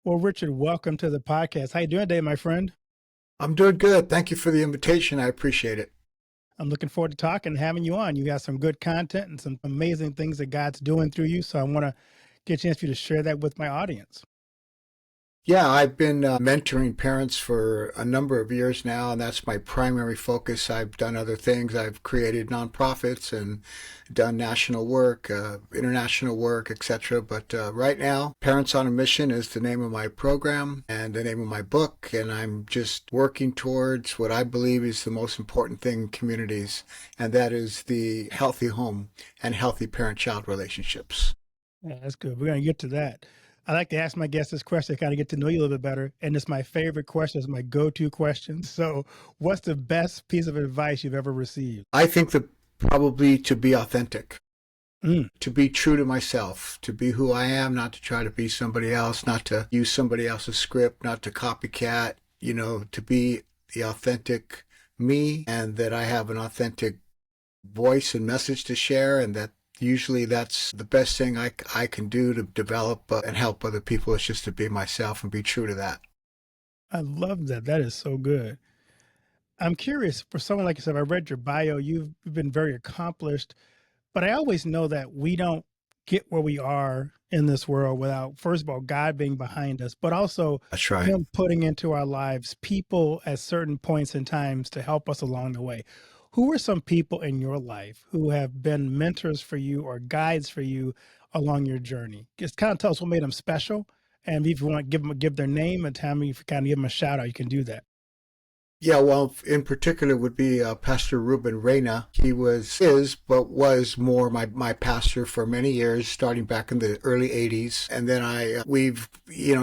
Well, Richard, welcome to the podcast. How you doing today, my friend? I'm doing good. Thank you for the invitation. I appreciate it. I'm looking forward to talking and having you on. You got some good content and some amazing things that God's doing through you. So I want to get a chance for you to share that with my audience. Yeah, I've been mentoring parents for a number of years now, and that's my primary focus. I've done other things. I've created nonprofits and done national work, international work, etc. But right now, Parents on a Mission is the name of my program and the name of my book, and I'm just working towards what I believe is the most important thing in communities, and that is the healthy home and healthy parent-child relationships. Yeah, that's good. We're going to get to that. I like to ask my guests this question to kind of get to know you a little bit better. And it's my favorite question. It's my go-to question. So what's the best piece of advice you've ever received? I think that probably to be authentic. Mm, To be true to myself, to be who I am, not to try to be somebody else, not to use somebody else's script, not to copycat, to be the authentic me, and that I have an authentic voice and message to share, and that usually that's the best thing I can do to develop and help other people is just to be myself and be true to that. I love that. That is so good. I'm curious for someone like yourself. I read your bio. You've been very accomplished. But I always know that we don't get where we are in this world without, first of all, God being behind us, but also That's right. Him putting into our lives people at certain points in times to help us along the way. Who are some people in your life who have been mentors for you or guides for you along your journey? Just kind of tell us what made them special. And if you want to give their name and tell me if you kind of give them a shout out, you can do that. Yeah, well, in particular would be Pastor Ruben Reyna. He but was more my pastor for many years, starting back in the early 80s. And then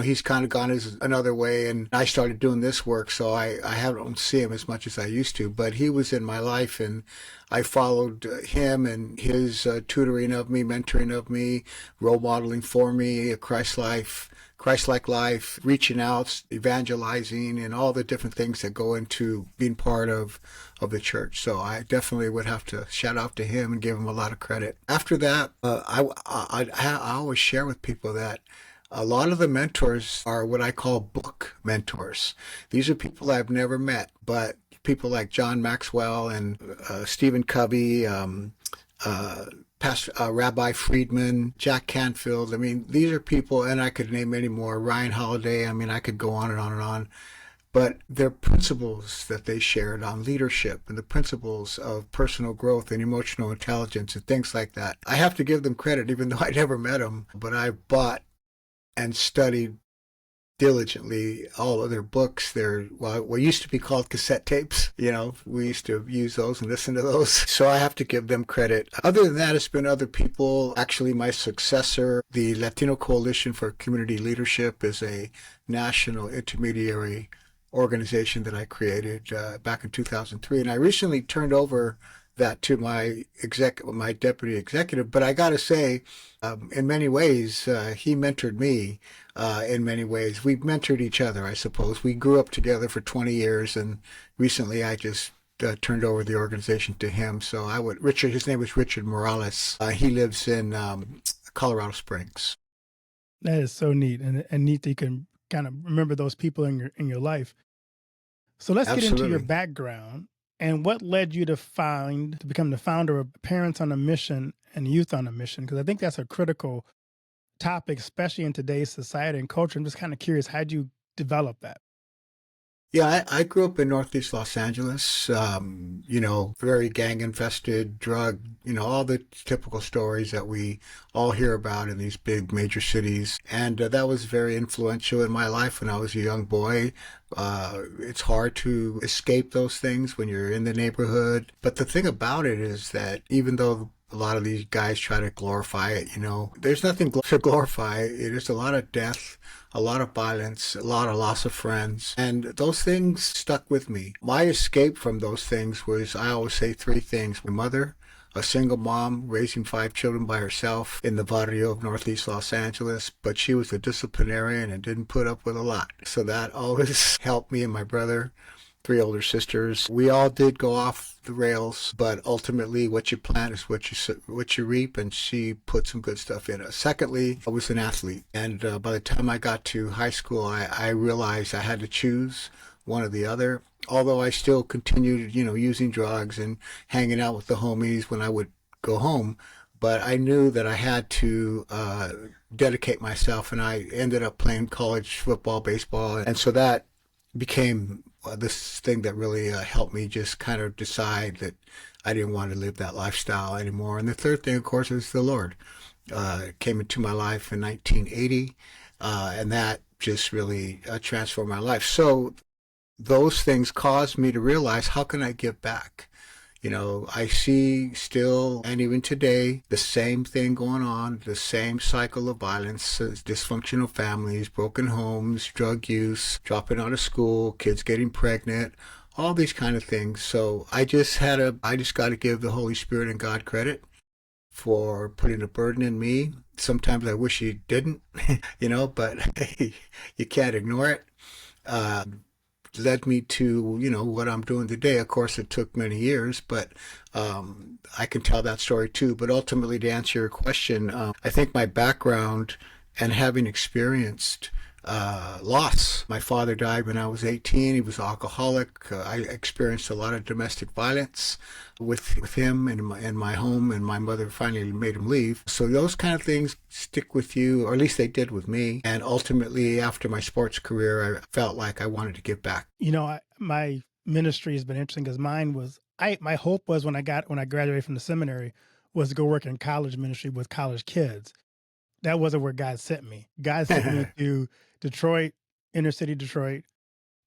he's kind of gone another way, and I started doing this work, so I don't see him as much as I used to. But he was in my life, and I followed him and his tutoring of me, mentoring of me, role modeling for me, a Christ-like life, reaching out, evangelizing, and all the different things that go into being part of the church. So I definitely would have to shout out to him and give him a lot of credit. After that, I always share with people that a lot of the mentors are what I call book mentors. These are people I've never met, but people like John Maxwell and Stephen Covey, uh, Pastor Rabbi Friedman, Jack Canfield. I mean, these are people, and I could name many more. Ryan Holiday. I mean, I could go on and on and on. But their principles that they shared on leadership and the principles of personal growth and emotional intelligence and things like that. I have to give them credit, even though I never met them. But I bought and studied diligently all of their books. They're what used to be called cassette tapes. We used to use those and listen to those. So I have to give them credit. Other than that, it's been other people. Actually, my successor, the Latino Coalition for Community Leadership, is a national intermediary organization that I created back in 2003, and I recently turned over that to my deputy executive. But I got to say, in many ways, he mentored me. In many ways, we mentored each other, I suppose. We grew up together for 20 years, and recently I just turned over the organization to him. So his name is Richard Morales. He lives in Colorado Springs. That is so neat and neat that you can kind of remember those people in your life. So let's get into your Absolutely. background and what led you to become the founder of Parents on a Mission and Youth on a Mission, because I think that's a critical topic, especially in today's society and culture. I'm just kind of curious, how'd you develop that? Yeah, I grew up in Northeast Los Angeles, very gang infested, drug, all the typical stories that we all hear about in these big major cities. And that was very influential in my life when I was a young boy. It's hard to escape those things when you're in the neighborhood. But the thing about it is that even though a lot of these guys try to glorify it, there's nothing to glorify. It is a lot of death, a lot of violence, a lot of loss of friends. And those things stuck with me. My escape from those things was, I always say three things. My mother, a single mom raising 5 children by herself in the barrio of Northeast Los Angeles, but she was a disciplinarian and didn't put up with a lot. So that always helped me and my brother. three older sisters. We all did go off the rails, but ultimately what you plant is what you reap, and she put some good stuff in us. Secondly, I was an athlete, and by the time I got to high school, I realized I had to choose one or the other. Although I still continued, using drugs and hanging out with the homies when I would go home, but I knew that I had to dedicate myself, and I ended up playing college football, baseball, and so that became this thing that really helped me just kind of decide that I didn't want to live that lifestyle anymore. And the third thing, of course, is the Lord. Came into my life in 1980, and that just really transformed my life. So those things caused me to realize, how can I give back? I see still, and even today, the same thing going on, the same cycle of violence, dysfunctional families, broken homes, drug use, dropping out of school, kids getting pregnant, all these kind of things. So I just got to give the Holy Spirit and God credit for putting a burden in me. Sometimes I wish he didn't, but you can't ignore it. Led me to what I'm doing today. Of course, it took many years, but I can tell that story too. But ultimately, to answer your question, I think my background and having experienced loss. My father died when I was 18. He was an alcoholic. I experienced a lot of domestic violence with him in my home, and my mother finally made him leave. So those kind of things stick with you, or at least they did with me. And ultimately, after my sports career, I felt like I wanted to give back. My ministry has been interesting because my hope was when I graduated from the seminary was to go work in college ministry with college kids. That wasn't where God sent me. God sent me to Detroit, inner city Detroit,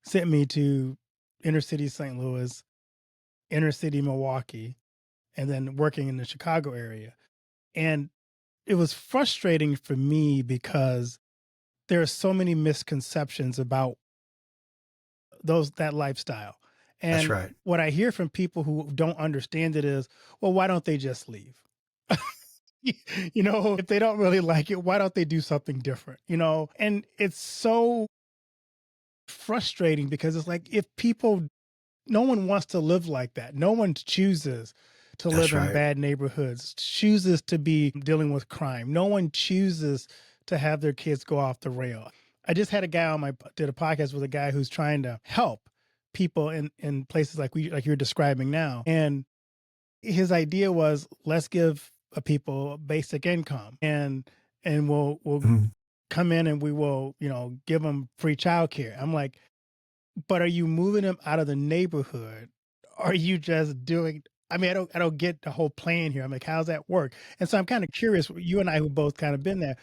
sent me to inner city St. Louis, inner city Milwaukee, and then working in the Chicago area. And it was frustrating for me because there are so many misconceptions about that lifestyle. That's And right. what I hear from people who don't understand it is, well, why don't they just leave? If they don't really like it, why don't they do something different? And it's so frustrating because it's like, no one wants to live like that. No one chooses to live That's in right. bad neighborhoods, chooses to be dealing with crime. No one chooses to have their kids go off the rail. I just had a guy did a podcast with a guy who's trying to help people in places like you're describing now. And his idea was, let's give people a basic income, and we'll Mhm. come in and we will, give them free childcare. I'm like, but are you moving them out of the neighborhood? Are you just doing, I mean, I don't get the whole plan here. I'm like, how's that work? And so I'm kind of curious, you and I who both kind of been there,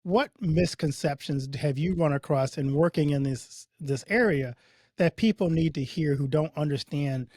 what misconceptions have you run across in working in this area that people need to hear who don't understand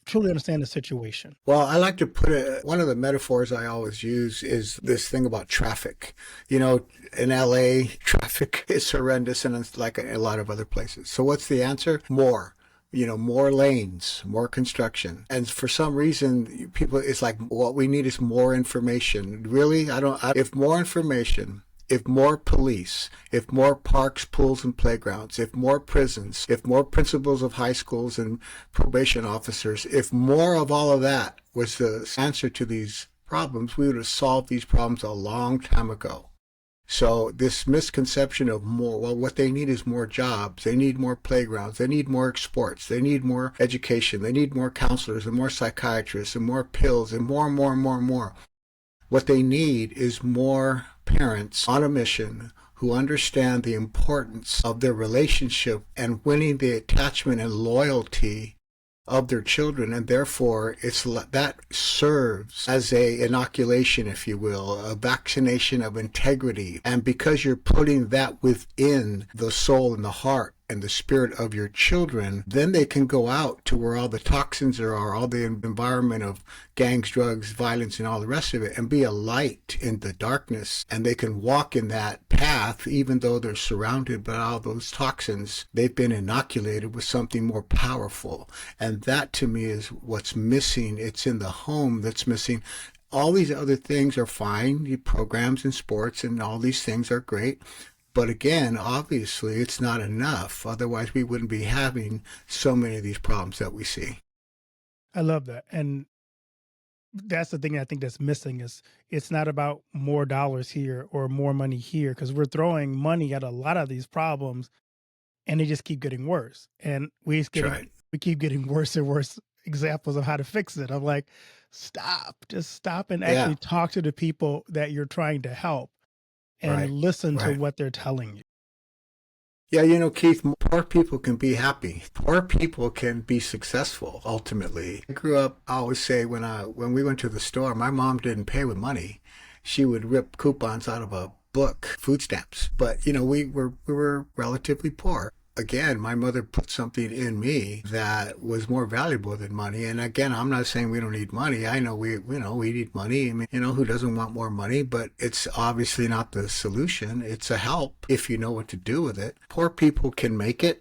truly understand the situation? Well, I like to put it, one of the metaphors I always use is this thing about traffic. In LA, traffic is horrendous, and it's like a lot of other places. So what's the answer? More. More lanes, more construction. And for some reason, it's like, what we need is more information. Really? If more information, if more police, if more parks, pools, and playgrounds, if more prisons, if more principals of high schools and probation officers, if more of all of that was the answer to these problems, we would have solved these problems a long time ago. So this misconception of more, well, what they need is more jobs. They need more playgrounds. They need more sports. They need more education. They need more counselors and more psychiatrists and more pills and more and more and more and more. What they need is more parents on a mission who understand the importance of their relationship and winning the attachment and loyalty of their children, and therefore that serves as a inoculation, if you will, a vaccination of integrity. And because you're putting that within the soul and the heart and the spirit of your children, then they can go out to where all the toxins are, all the environment of gangs, drugs, violence, and all the rest of it, and be a light in the darkness. And they can walk in that path, even though they're surrounded by all those toxins. They've been inoculated with something more powerful. And that, to me, is what's missing. It's in the home that's missing. All these other things are fine. The programs and sports and all these things are great. But again, obviously, it's not enough. Otherwise, we wouldn't be having so many of these problems that we see. I love that. And that's the thing I think that's missing is it's not about more dollars here or more money here because we're throwing money at a lot of these problems and they just keep getting worse. And That's right. we keep getting worse and worse examples of how to fix it. I'm like, stop, just stop and Yeah. actually talk to the people that you're trying to help and Right. listen to Right. what they're telling you. Yeah, Keith, poor people can be happy. Poor people can be successful ultimately. I grew up, I always say when we went to the store, my mom didn't pay with money. She would rip coupons out of a book, food stamps. But we were relatively poor. Again, my mother put something in me that was more valuable than money. And again, I'm not saying we don't need money. I know we need money. I mean, who doesn't want more money? But it's obviously not the solution. It's a help if you know what to do with it. Poor people can make it.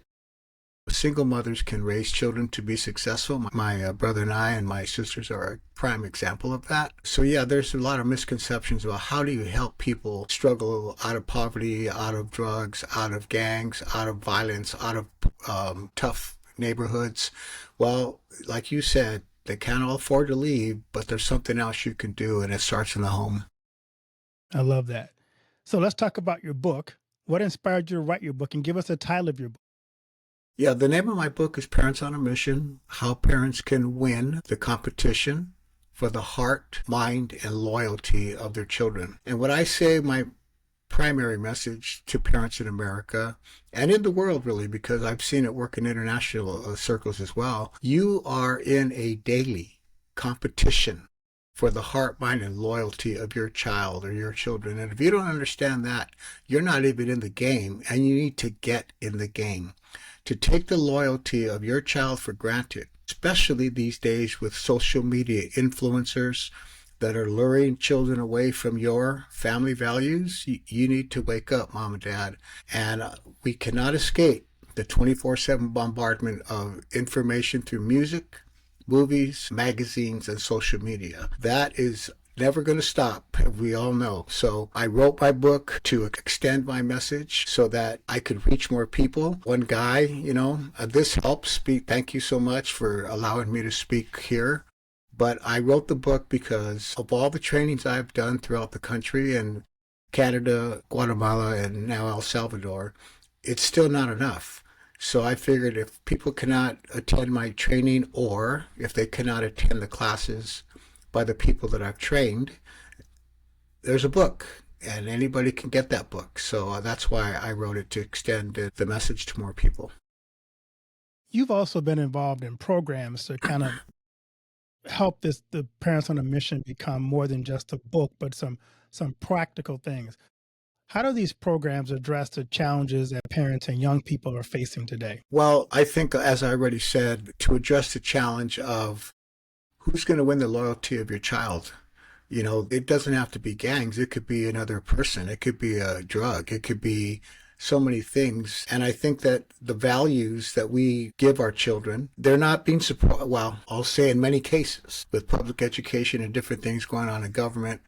Single mothers can raise children to be successful. My brother and I and my sisters are a prime example of that. So yeah, there's a lot of misconceptions about how do you help people struggle out of poverty, out of drugs, out of gangs, out of violence, out of tough neighborhoods. Well, like you said, they can't all afford to leave, but there's something else you can do, and it starts in the home. I love that. So let's talk about your book. What inspired you to write your book and give us a title of your book? Yeah, the name of my book is Parents on a Mission: How Parents Can Win the Competition for the Heart, Mind, and Loyalty of Their Children. And what I say, my primary message to parents in America and in the world, really, because I've seen it work in international circles as well, you are in a daily competition for the heart, mind, and loyalty of your child or your children. And if you don't understand that, you're not even in the game, and you need to get in the game. To take the loyalty of your child for granted, especially these days with social media influencers that are luring children away from your family values, you need to wake up, mom and dad. And we cannot escape the 24/7 bombardment of information through music, movies, magazines, and social media. That is never going to stop, we all know. So I wrote my book to extend my message so that I could reach more people. One guy, this helps. Thank you so much for allowing me to speak here. But I wrote the book because of all the trainings I've done throughout the country in Canada, Guatemala, and now El Salvador. It's still not enough. So I figured if people cannot attend my training, or if they cannot attend the classes by the people that I've trained, there's a book and anybody can get that book. So that's why I wrote it, to extend the message to more people. You've also been involved in programs to kind of help the Parents on a Mission become more than just a book, but some practical things. How do these programs address the challenges that parents and young people are facing today? Well, I think, as I already said, to address the challenge of who's going to win the loyalty of your child. It doesn't have to be gangs. It could be another person. It could be a drug. It could be so many things. And I think that the values that we give our children, they're not being supported. Well, I'll say in many cases, with public education and different things going on in government,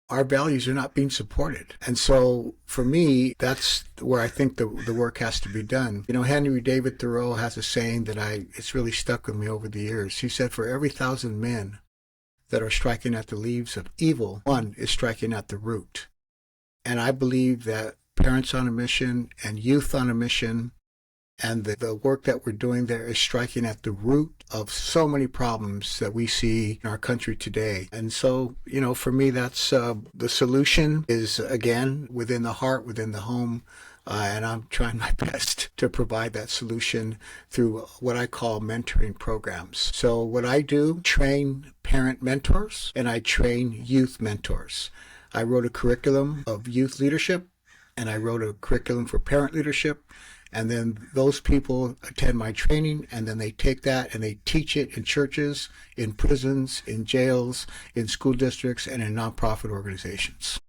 our values are not being supported. And so for me, that's where I think the work has to be done. Henry David Thoreau has a saying that it's really stuck with me over the years. He said, for every 1,000 men that are striking at the leaves of evil, one is striking at the root. And I believe that Parents on a Mission and Youth on a Mission and the work that we're doing there is striking at the root of so many problems that we see in our country today. And so, for me, that's the solution is, again, within the heart, within the home. And I'm trying my best to provide that solution through what I call mentoring programs. So what I do, train parent mentors and I train youth mentors. I wrote a curriculum of youth leadership and I wrote a curriculum for parent leadership. And then those people attend my training, and then they take that and they teach it in churches, in prisons, in jails, in school districts, and in nonprofit organizations.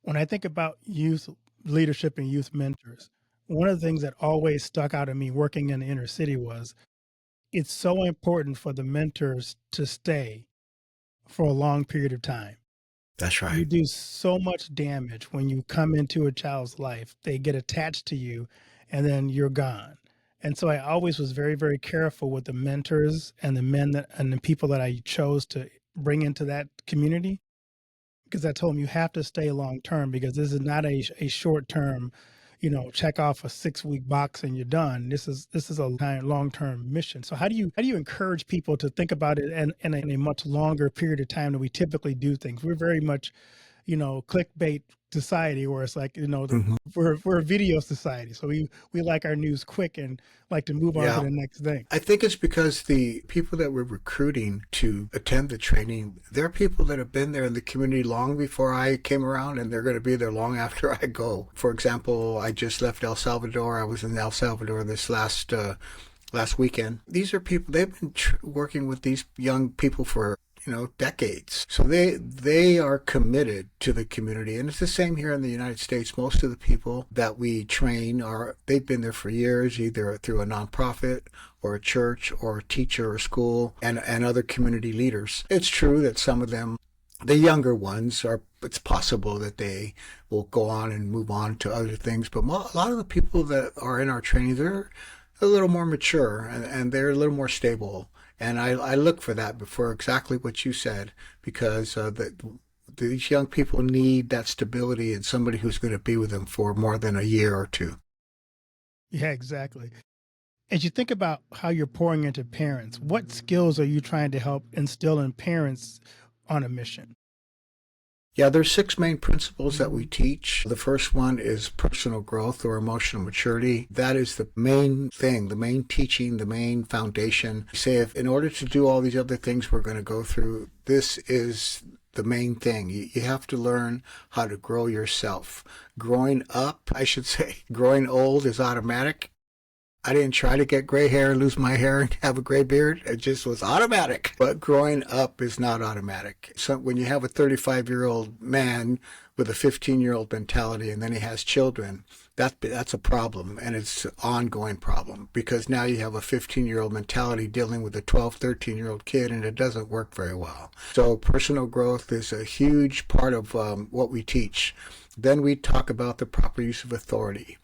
When I think about youth leadership and youth mentors, one of the things that always stuck out at me working in the inner city was it's so important for the mentors to stay for a long period of time. That's You right. do so much damage when you come into a child's life. They get attached to you, and then you're gone. And so I always was very, very careful with the mentors and the men that and the people that I chose to bring into that community, because I told them you have to stay long term because this is not a short term, check off a 6 week box and you're done. This is a long term mission. So how do you encourage people to think about it in a much longer period of time than we typically do things? We're very much clickbait society where it's like, Hmm. we're a video society. So we like our news quick and like to move on to Yeah. the next thing. I think it's because the people that we're recruiting to attend the training, they're people that have been there in the community long before I came around, and they're going to be there long after I go. For example, I just left El Salvador. I was in El Salvador this last weekend. These are people, they've been working with these young people for decades. So they are committed to the community, and it's the same here in the United States. Most of the people that we train they've been there for years, either through a nonprofit or a church or a teacher or school, and other community leaders. It's true that some of them, the younger ones, are it's possible that they will go on and move on to other things, but a lot of the people that are in our training, they're a little more mature, and they're a little more stable. And I look for that before exactly what you said, because these young people need that stability and somebody who's going to be with them for more than a year or two. Yeah, exactly. As you think about how you're pouring into parents, what skills are you trying to help instill in parents on a mission? Yeah, there's six main principles that we teach. The first one is personal growth or emotional maturity. That is the main thing, the main teaching, the main foundation. Say if in order to do all these other things we're going to go through, this is the main thing. You have to learn how to grow yourself. Growing up, I should say, growing old is automatic. I didn't try to get gray hair, lose my hair, and have a gray beard. It just was automatic. But growing up is not automatic. So when you have a 35-year-old man with a 15-year-old mentality and then he has children, that's a problem, and it's an ongoing problem because now you have a 15-year-old mentality dealing with a 12, 13-year-old kid, and it doesn't work very well. So personal growth is a huge part of what we teach. Then we talk about the proper use of authority.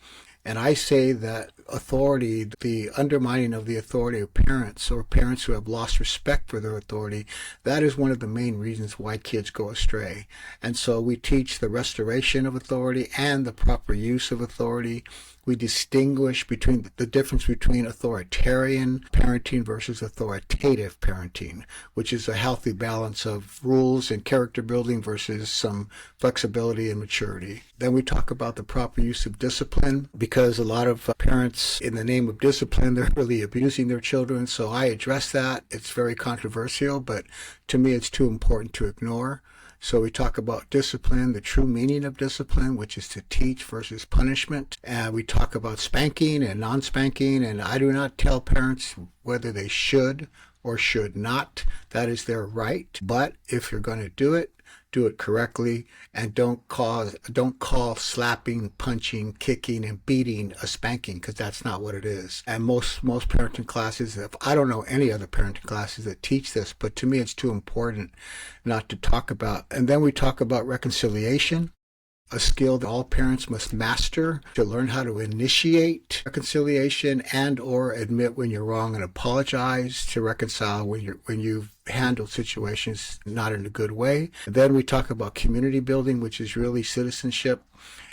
And I say that authority, the undermining of the authority of parents or parents who have lost respect for their authority, that is one of the main reasons why kids go astray. And so we teach the restoration of authority and the proper use of authority. We distinguish between the difference between authoritarian parenting versus authoritative parenting, which is a healthy balance of rules and character building versus some flexibility and maturity. Then we talk about the proper use of discipline, because a lot of parents, in the name of discipline, they're really abusing their children. So I address that. It's very controversial, but to me, it's too important to ignore. So we talk about discipline, the true meaning of discipline, which is to teach versus punishment. And we talk about spanking and non-spanking. And I do not tell parents whether they should or should not. That is their right. But if you're going to do it correctly, and don't call slapping, punching, kicking, and beating a spanking, because that's not what it is. And most parenting classes, if I don't know any other parenting classes that teach this, but to me it's too important not to talk about. And then we talk about reconciliation, a skill that all parents must master, to learn how to initiate reconciliation and or admit when you're wrong and apologize, to reconcile when you've handled situations not in a good way. And then we talk about community building, which is really citizenship.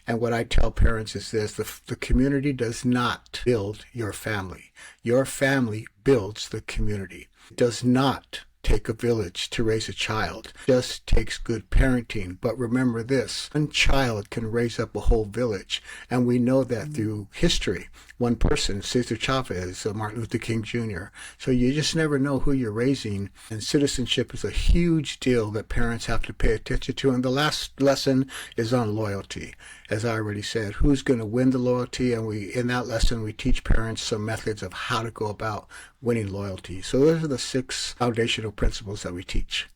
And what I tell parents is this: the community does not build your family. Your family builds the community. It does not take a village to raise a child. It just takes good parenting. But remember this: one child can raise up a whole village. And we know that through history. One person, Cesar Chavez, Martin Luther King Jr. So you just never know who you're raising. And citizenship is a huge deal that parents have to pay attention to. And the last lesson is on loyalty. As I already said, who's going to win the loyalty? And in that lesson, we teach parents some methods of how to go about winning loyalty. So those are the six foundational principles that we teach.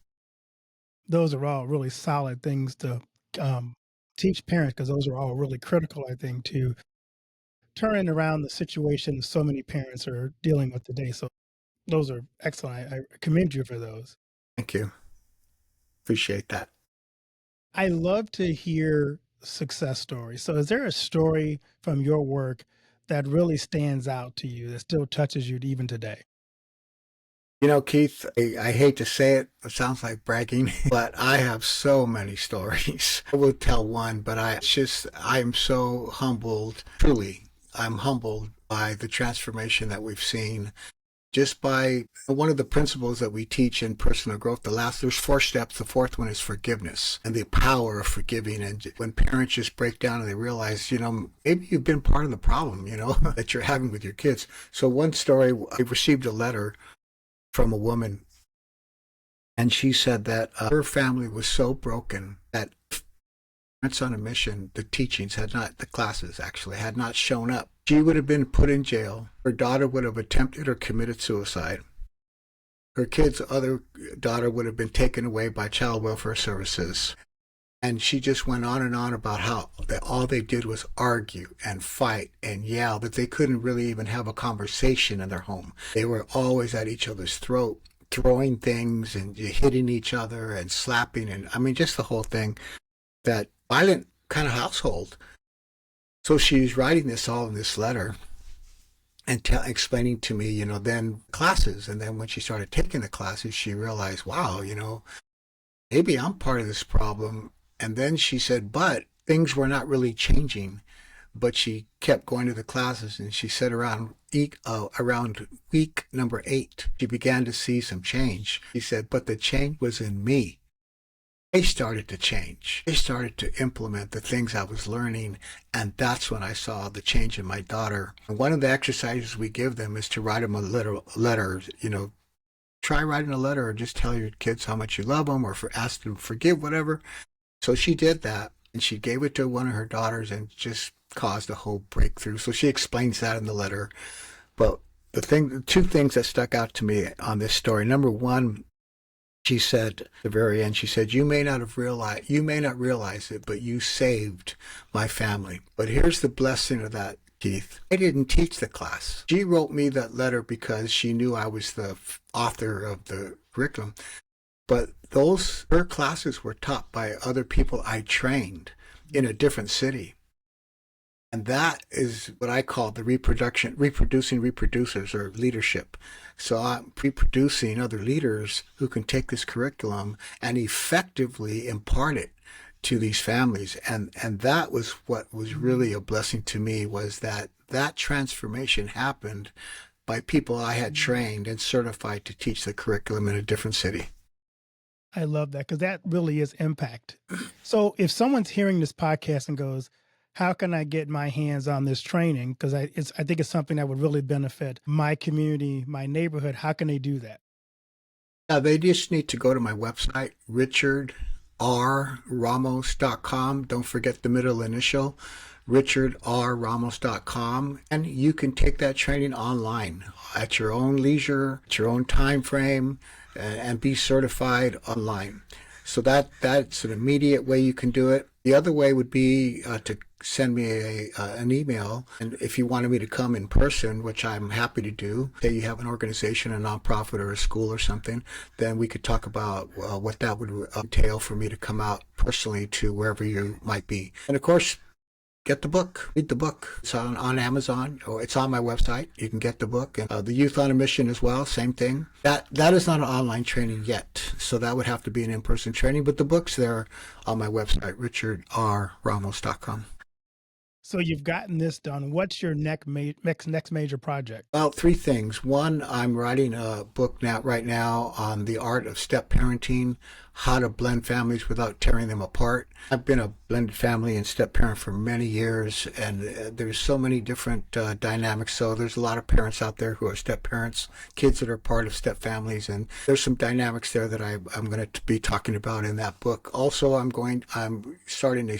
Those are all really solid things to um, teach parents because those are all really critical, I think, to turning around the situation that so many parents are dealing with today. So those are excellent. I commend you for those. Thank you. Appreciate that. I love to hear success stories. So is there a story from your work that really stands out to you that still touches you even today? You know, Keith, I hate to say it, it sounds like bragging, but I have so many stories. I will tell one, but I'm so humbled, truly, I'm humbled by the transformation that we've seen just by one of the principles that we teach in personal growth. There's four steps. The fourth one is forgiveness and the power of forgiving. And when parents just break down and they realize, maybe you've been part of the problem, that you're having with your kids. So one story, I received a letter from a woman, and she said that her family was so broken that Parents on a Mission, the classes actually had not shown up. She would have been put in jail. Her daughter would have attempted or committed suicide. Her kid's other daughter would have been taken away by child welfare services. And she just went on and on about how all they did was argue and fight and yell, that they couldn't really even have a conversation in their home. They were always at each other's throat, throwing things and hitting each other and slapping. And I mean, just the whole thing, that violent kind of household. So she's writing this all in this letter and explaining to me, then classes. And then when she started taking the classes, she realized, wow, maybe I'm part of this problem. And then she said, but things were not really changing. But she kept going to the classes, and she said around week number 8, she began to see some change. She said, but the change was in me. I started to change. I started to implement the things I was learning, and that's when I saw the change in my daughter. And one of the exercises we give them is to write them a letter. Try writing a letter or just tell your kids how much you love them, or ask them to forgive, whatever. So she did that, and she gave it to one of her daughters, and just caused a whole breakthrough. So she explains that in the letter. But the two things that stuck out to me on this story. Number one, she said at the very end, she said, you may not realize it, but you saved my family. But here's the blessing of that, Keith. I didn't teach the class. She wrote me that letter because she knew I was the author of the curriculum. But her classes were taught by other people I trained in a different city. And that is what I call the reproducing reproducers, or leadership. So I'm reproducing other leaders who can take this curriculum and effectively impart it to these families. And that was what was really a blessing to me, was that transformation happened by people I had trained and certified to teach the curriculum in a different city. I love that because that really is impact. So if someone's hearing this podcast and goes, how can I get my hands on this training? Because I think it's something that would really benefit my community, my neighborhood. How can they do that? They just need to go to my website, richardrramos.com. Don't forget the middle initial, richardrramos.com. And you can take that training online at your own leisure, at your own time frame, and be certified online. So that's an immediate way you can do it. The other way would be to send me an email. And if you wanted me to come in person, which I'm happy to do, say you have an organization, a nonprofit, or a school or something, then we could talk about what that would entail for me to come out personally to wherever you might be. And of course, get the book, read the book. It's on Amazon, or it's on my website. You can get the book. And the Youth on a Mission as well, same thing. That is not an online training yet, so that would have to be an in-person training. But the book's there on my website, richardrramos.com. So you've gotten this done. What's your next major project? Well, three things. One, I'm writing a book right now on the art of step parenting, how to blend families without tearing them apart. I've been a blended family and step parent for many years, and there's so many different dynamics. So there's a lot of parents out there who are step parents, kids that are part of step families, and there's some dynamics there that I'm going to be talking about in that book. Also, I'm starting a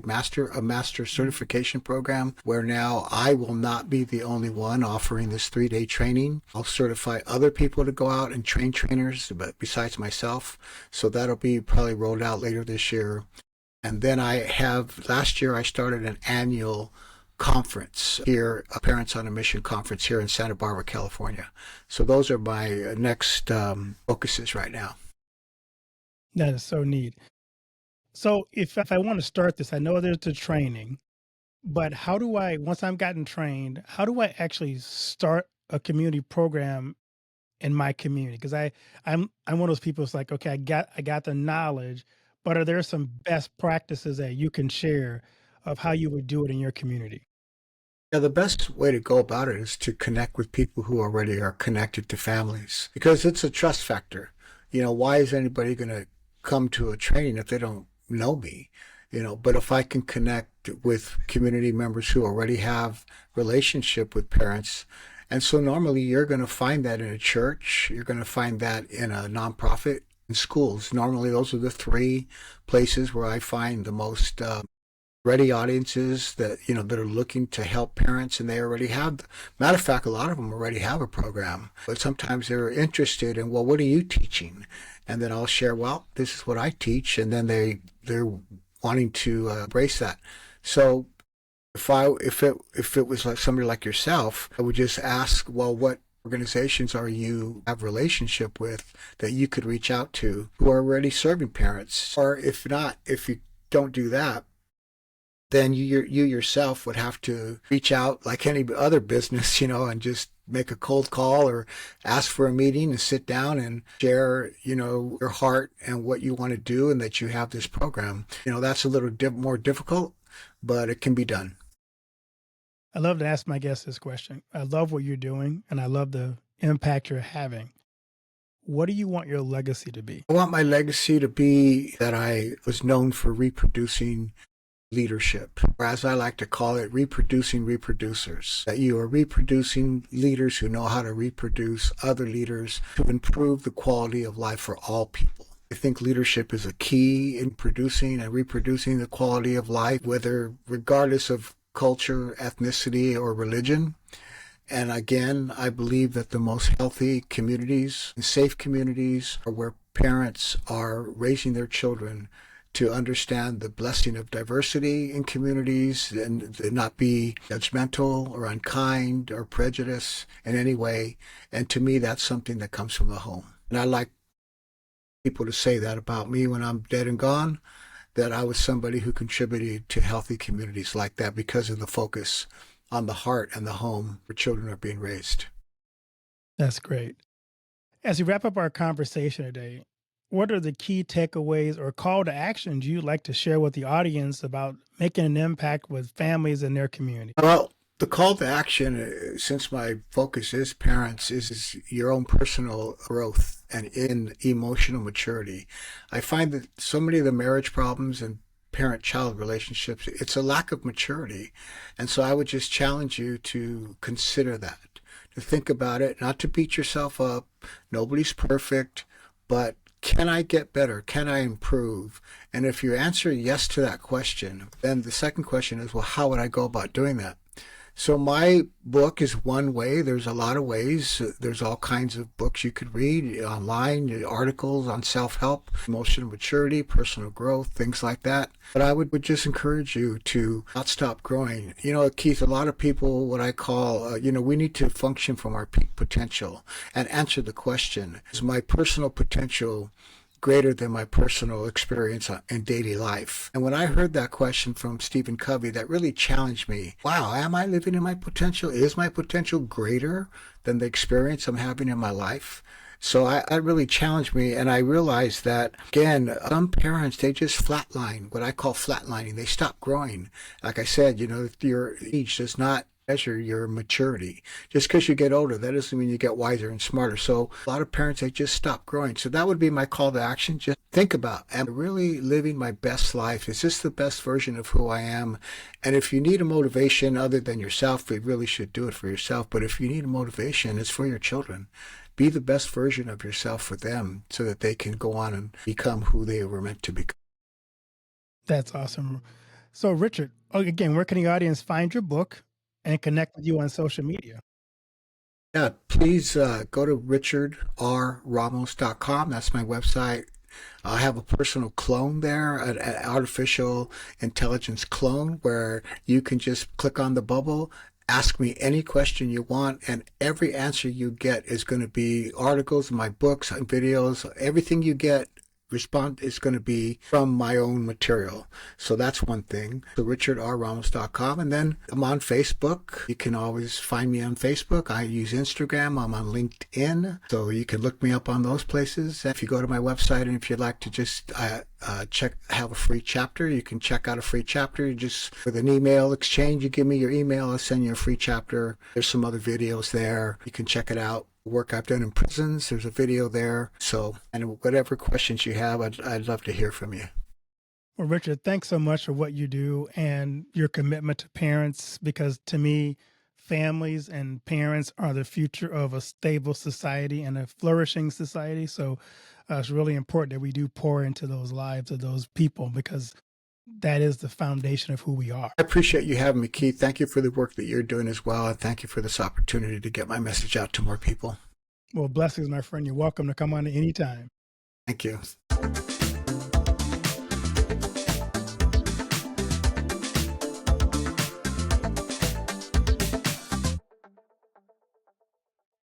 master certification program, where now I will not be the only one offering this 3-day training. I'll certify other people to go out and train trainers, but besides myself. So that'll be probably rolled out later this year. And then last year I started an annual conference here, a Parents on a Mission conference here in Santa Barbara, California. So those are my next focuses right now. That is so neat. So if I want to start this, I know there's the training, but how do I, once I've gotten trained, how do I actually start a community program in my community? Because I'm one of those people. It's like, okay, I got the knowledge, but are there some best practices that you can share of how you would do it in your community? Yeah, the best way to go about it is to connect with people who already are connected to families because it's a trust factor. Why is anybody going to come to a training if they don't know me? But if I can connect with community members who already have relationship with parents, and so normally you're going to find that in a church, you're going to find that in a nonprofit, in schools. Normally, those are the three places where I find the most ready audiences that are looking to help parents, and they already have. Matter of fact, a lot of them already have a program, but sometimes they're interested in, well, what are you teaching? And then I'll share, well, this is what I teach, and then they're wanting to embrace that. So if it was like somebody like yourself, I would just ask, well, what organizations are you have relationship with that you could reach out to who are already serving parents? Or if not, if you don't do that, then you yourself would have to reach out like any other business, and just make a cold call or ask for a meeting and sit down and share, your heart and what you want to do and that you have this program. That's a little more difficult, but it can be done. I love to ask my guests this question. I love what you're doing, and I love the impact you're having. What do you want your legacy to be? I want my legacy to be that I was known for reproducing leadership, or as I like to call it, reproducing reproducers. That you are reproducing leaders who know how to reproduce other leaders to improve the quality of life for all people. I think leadership is a key in producing and reproducing the quality of life, whether regardless of culture, ethnicity, or religion. And again, I believe that the most healthy communities and safe communities are where parents are raising their children to understand the blessing of diversity in communities and not be judgmental or unkind or prejudiced in any way. And to me, that's something that comes from the home. And I like people to say that about me when I'm dead and gone, that I was somebody who contributed to healthy communities like that because of the focus on the heart and the home where children are being raised. That's great. As we wrap up our conversation today, what are the key takeaways or call to actions you'd like to share with the audience about making an impact with families in their community? Well, the call to action, since my focus is parents, is your own personal growth and in emotional maturity. I find that so many of the marriage problems and parent-child relationships, it's a lack of maturity. And so I would just challenge you to consider that, to think about it, not to beat yourself up. Nobody's perfect, but can I get better? Can I improve? And if you answer yes to that question, then the second question is, well, how would I go about doing that? So my book is one way. There's a lot of ways. There's all kinds of books you could read online, articles on self-help, emotional maturity, personal growth, things like that. But I would just encourage you to not stop growing. Keith, a lot of people, what I call, we need to function from our peak potential and answer the question, is my personal potential greater than my personal experience in daily life? And when I heard that question from Stephen Covey, that really challenged me. Wow, am I living in my potential? Is my potential greater than the experience I'm having in my life? So I really challenged me, and I realized that, again, some parents, they just flatline, what I call flatlining. They stop growing. Like I said, your age does not measure your maturity. Just because you get older, that doesn't mean you get wiser and smarter. So a lot of parents, they just stop growing. So that would be my call to action. Just think about, am I really living my best life? Is this the best version of who I am? And if you need a motivation other than yourself, you really should do it for yourself. But if you need a motivation, it's for your children. Be the best version of yourself for them so that they can go on and become who they were meant to become. That's awesome. So, Richard, again, where can the audience find your book and connect with you on social media? Yeah, please go to richardrramos.com. That's my website. I have a personal clone there, an artificial intelligence clone, where you can just click on the bubble, ask me any question you want, and every answer you get is going to be articles, my books, videos, everything you get response is going to be from my own material. So that's one thing. So richardrramos.com. And then I'm on Facebook. You can always find me on Facebook. I use Instagram. I'm on LinkedIn. So you can look me up on those places. If you go to my website and if you'd like to just have a free chapter, you can check out a free chapter. You just, with an email exchange, you give me your email, I'll send you a free chapter. There's some other videos there. You can check it out. Work I've done in prisons, there's a video there. So, and whatever questions you have, I'd love to hear from you. Well, Richard, thanks so much for what you do and your commitment to parents, because to me, families and parents are the future of a stable society and a flourishing society. So it's really important that we do pour into those lives of those people, because that is the foundation of who we are. I appreciate you having me, Keith. Thank you for the work that you're doing as well. And thank you for this opportunity to get my message out to more people. Well, blessings, my friend. You're welcome to come on at any time. Thank you.